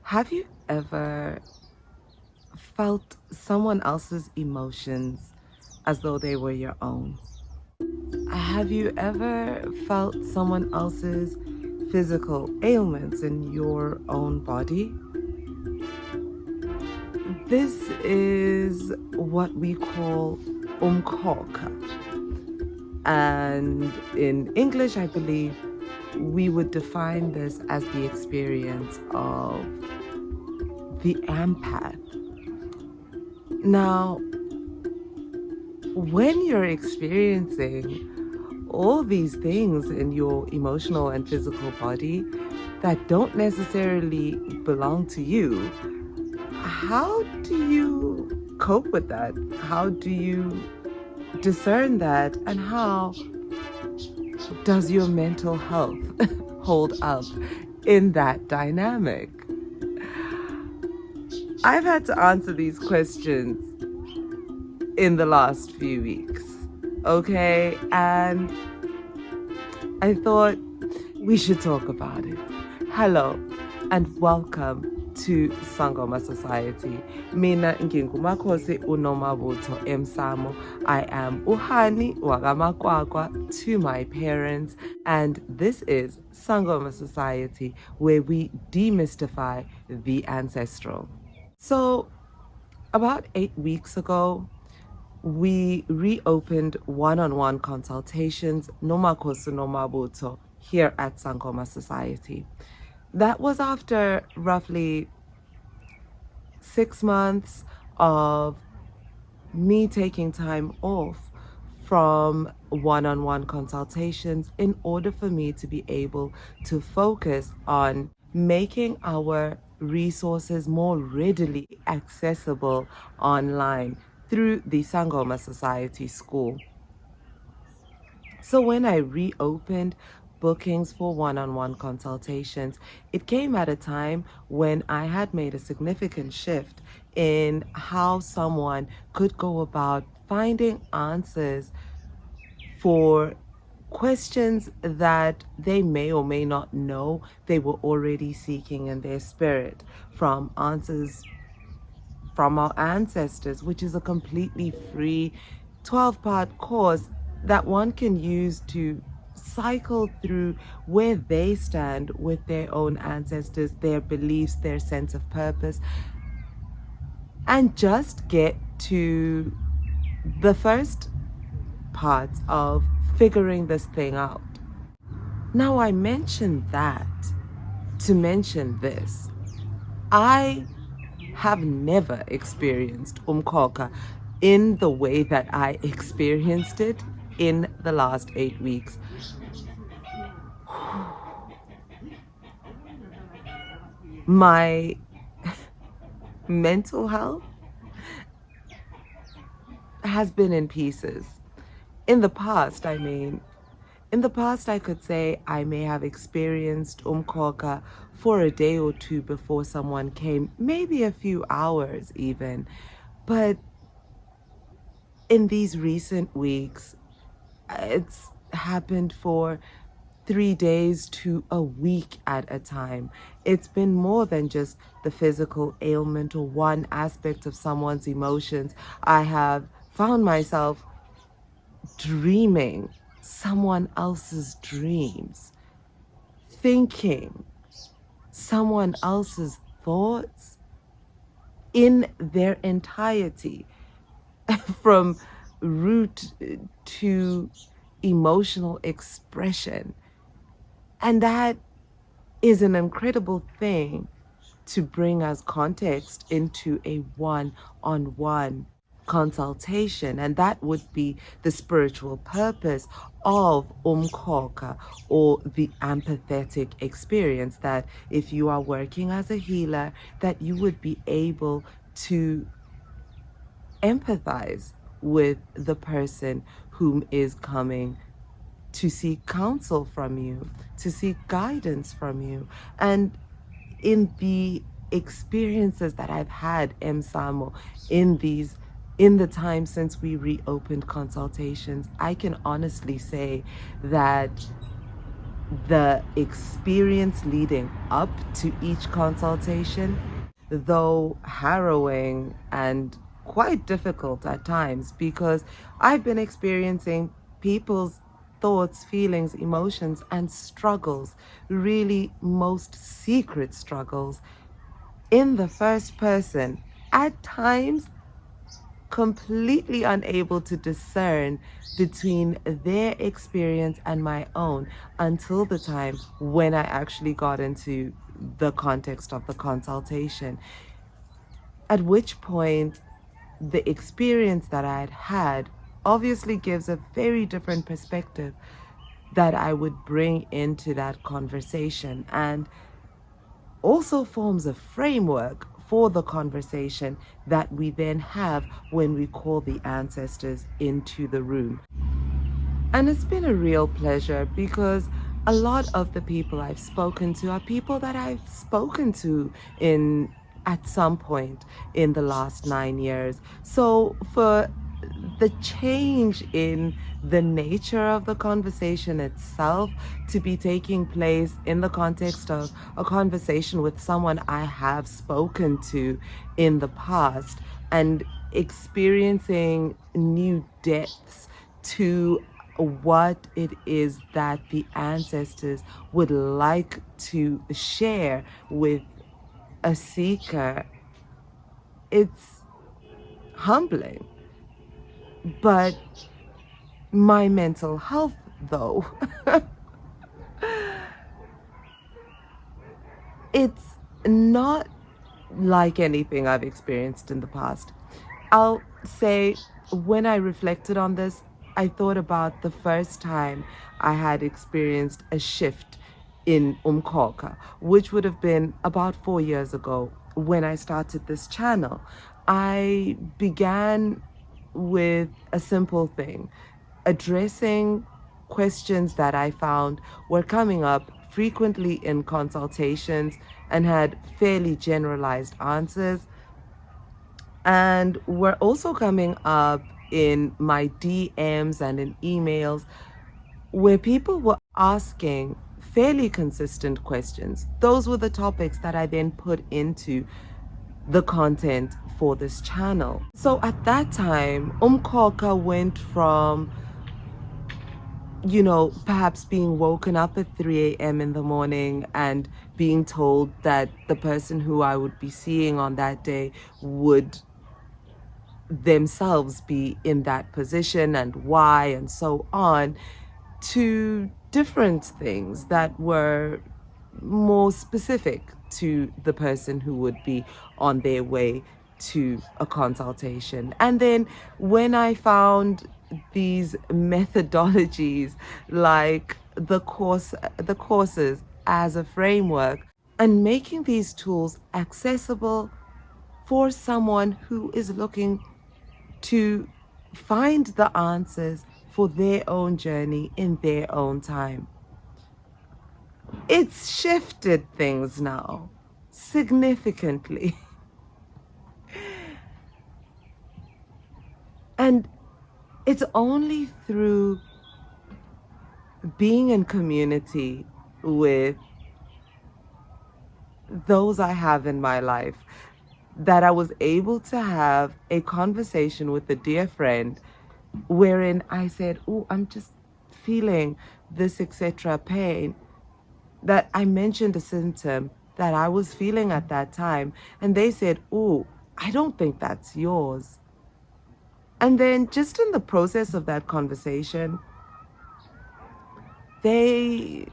Have you ever felt someone else's emotions as though they were your own? Have you ever felt someone else's physical ailments in your own body? This is what we call Umkhokha. And in English, I believe we would define this as the experience of the empath. Now, when you're experiencing all these things in your emotional and physical body that don't necessarily belong to you, how do you cope with that? How do you discern that? And how does your mental health hold up in that dynamic? I've had to answer these questions in the last few weeks, okay? And I thought we should talk about it. Hello and welcome to Sangoma Society. Mina ngingumakhosi uNomabutho Emsamo. I am Uhani Wagamakwakwa to my parents, and this is Sangoma Society, where we demystify the ancestral. So, about 8 weeks ago, we reopened one-on-one consultations, Nomakhosi Nomabuto, here at Sangoma Society. That was after roughly 6 months of me taking time off from one-on-one consultations in order for me to be able to focus on making our resources more readily accessible online through the Sangoma Society School. So when I reopened bookings for one-on-one consultations, it came at a time when I had made a significant shift in how someone could go about finding answers for questions that they may or may not know they were already seeking in their spirit, from answers from our ancestors, which is a completely free 12-part course that one can use to cycle through where they stand with their own ancestors, their beliefs, their sense of purpose, and just get to the first parts of figuring this thing out. Now, I mentioned that to mention this. I have never experienced Umkhokha in the way that I experienced it in the last 8 weeks. My mental health has been in pieces. In the past, I could say I may have experienced Umkhokha for a day or two before someone came, maybe a few hours even. But in these recent weeks, it's happened for 3 days to a week at a time. It's been more than just the physical ailment or one aspect of someone's emotions. I have found myself dreaming someone else's dreams, thinking someone else's thoughts in their entirety, from root to emotional expression. And that is an incredible thing to bring as context into a one-on-one consultation, and that would be the spiritual purpose of Umkhokha, or the empathetic experience, that if you are working as a healer, that you would be able to empathize with the person whom is coming to seek counsel from you, to seek guidance from you. And in the experiences that I've had, Msamo, in the time since we reopened consultations, I can honestly say that the experience leading up to each consultation, though harrowing and quite difficult at times, because I've been experiencing people's thoughts, feelings, emotions, and struggles, really most secret struggles, in the first person, at times completely unable to discern between their experience and my own until the time when I actually got into the context of the consultation. At which point, the experience that I had had obviously gives a very different perspective that I would bring into that conversation, and also forms a framework for the conversation that we then have when we call the ancestors into the room. And it's been a real pleasure, because a lot of the people I've spoken to are people that I've spoken to in at some point in the last 9 years. So for the change in the nature of the conversation itself to be taking place in the context of a conversation with someone I have spoken to in the past, and experiencing new depths to what it is that the ancestors would like to share with a seeker, it's humbling. But my mental health, though, it's not like anything I've experienced in the past. I'll say, when I reflected on this, I thought about the first time I had experienced a shift in Umkhokha, which would have been about 4 years ago when I started this channel. I began with a simple thing, addressing questions that I found were coming up frequently in consultations and had fairly generalized answers, and were also coming up in my DMs and in emails, where people were asking fairly consistent questions. Those were the topics that I then put into the content for this channel. So at that time, Umkhokha went from, perhaps being woken up at 3 a.m. in the morning and being told that the person who I would be seeing on that day would themselves be in that position and why, and so on, to different things that were more specific to the person who would be on their way to a consultation. And then when I found these methodologies like the courses as a framework, and making these tools accessible for someone who is looking to find the answers for their own journey in their own time, it's shifted things now significantly. And it's only through being in community with those I have in my life that I was able to have a conversation with a dear friend wherein I said, "Oh, I'm just feeling this, etc. pain," that I mentioned a symptom that I was feeling at that time, and they said, "Oh, I don't think that's yours." And then just in the process of that conversation, they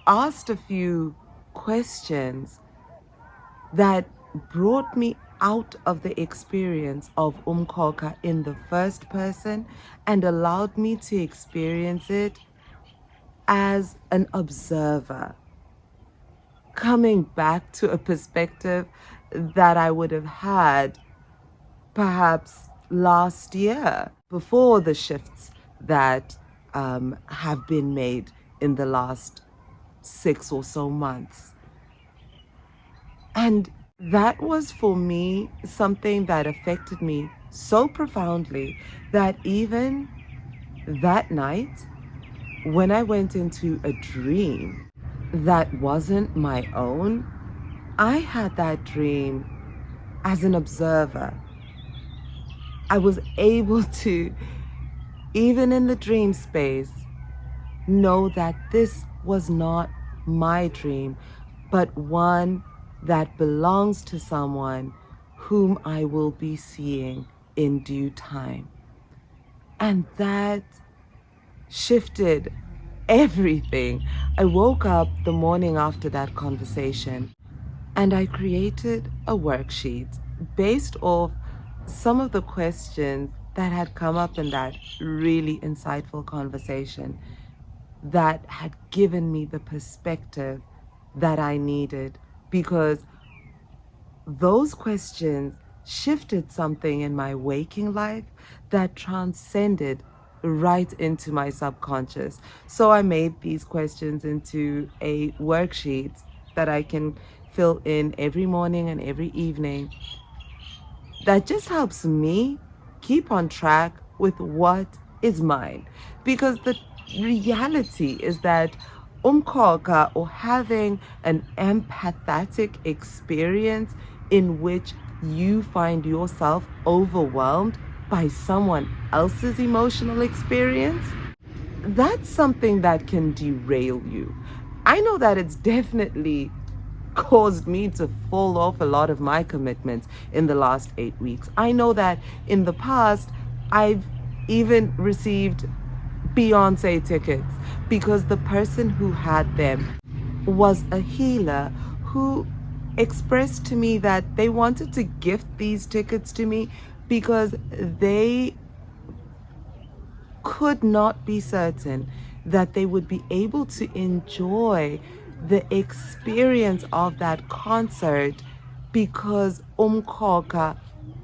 asked a few questions that brought me out of the experience of Umkhokha in the first person and allowed me to experience it as an observer, coming back to a perspective that I would have had perhaps last year, before the shifts that have been made in the last 6 or so months. And that was, for me, something that affected me so profoundly that even that night, when I went into a dream that wasn't my own, I had that dream as an observer. I was able to, even in the dream space, know that this was not my dream, but one that belongs to someone whom I will be seeing in due time. And that shifted everything. I woke up the morning after that conversation and I created a worksheet based off some of the questions that had come up in that really insightful conversation that had given me the perspective that I needed, because those questions shifted something in my waking life that transcended right into my subconscious. So I made these questions into a worksheet that I can fill in every morning and every evening. That just helps me keep on track with what is mine. Because the reality is that Umkhokha, or having an empathetic experience in which you find yourself overwhelmed by someone else's emotional experience, that's something that can derail you. I know that it's definitely caused me to fall off a lot of my commitments in the last 8 weeks. I know that in the past, I've even received Beyonce tickets because the person who had them was a healer who expressed to me that they wanted to gift these tickets to me because they could not be certain that they would be able to enjoy the experience of that concert because Umkhokha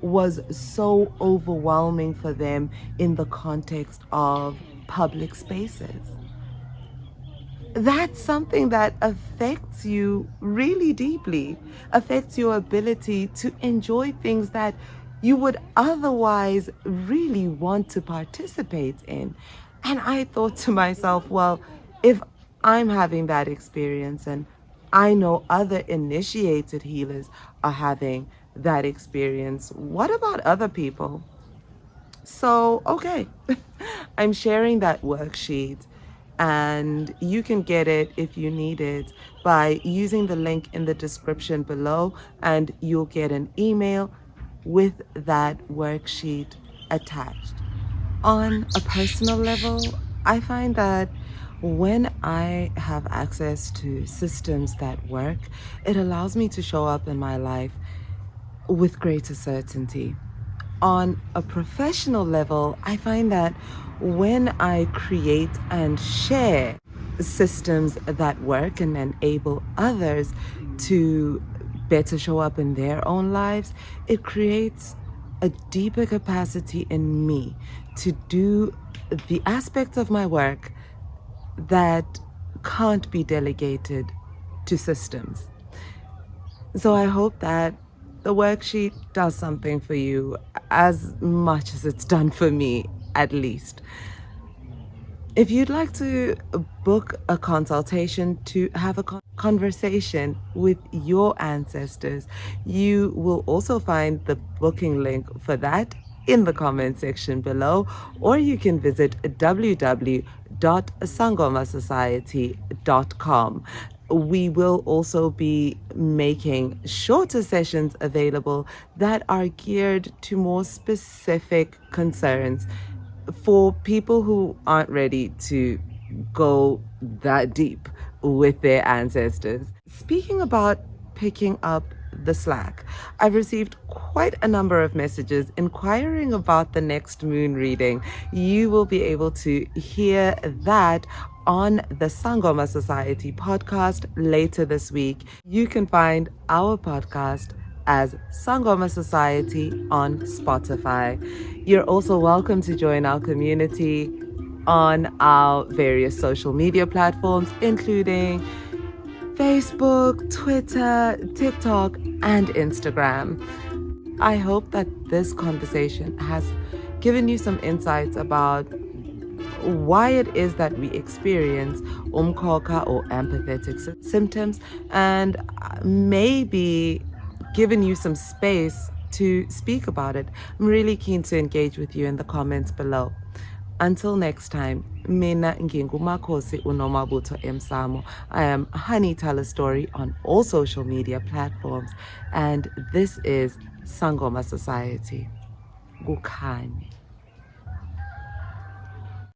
was so overwhelming for them in the context of public spaces. That's something that affects you really deeply, affects your ability to enjoy things that you would otherwise really want to participate in. And I thought to myself, well, if I'm having that experience and I know other initiated healers are having that experience, what about other people? So, okay, I'm sharing that worksheet, and you can get it if you need it by using the link in the description below, and you'll get an email with that worksheet attached. On a personal level, I find that when I have access to systems that work, it allows me to show up in my life with greater certainty. On a professional level, I find that when I create and share systems that work and enable others to better show up in their own lives, it creates a deeper capacity in me to do the aspects of my work that can't be delegated to systems. So I hope that the worksheet does something for you as much as it's done for me, at least. If you'd like to book a consultation to have a conversation with your ancestors, you will also find the booking link for that in the comment section below, or you can visit www.sangomasociety.com. We will also be making shorter sessions available that are geared to more specific concerns for people who aren't ready to go that deep with their ancestors. Speaking about picking up the slack, I've received quite a number of messages inquiring about the next moon reading. You will be able to hear that on the Sangoma Society podcast later this week. You can find our podcast as Sangoma Society on Spotify. You're also welcome to join our community on our various social media platforms, including Facebook, Twitter, TikTok, and Instagram. I hope that this conversation has given you some insights about why it is that we experience Umkhokha or empathetic symptoms, and maybe giving you some space to speak about it. I'm really keen to engage with you in the comments below. Until next time, mina ngingumakhosi uNomabuto Emsamo. I am Honey Tell a Story on all social media platforms, and this is Sangoma Society. Kukhanya.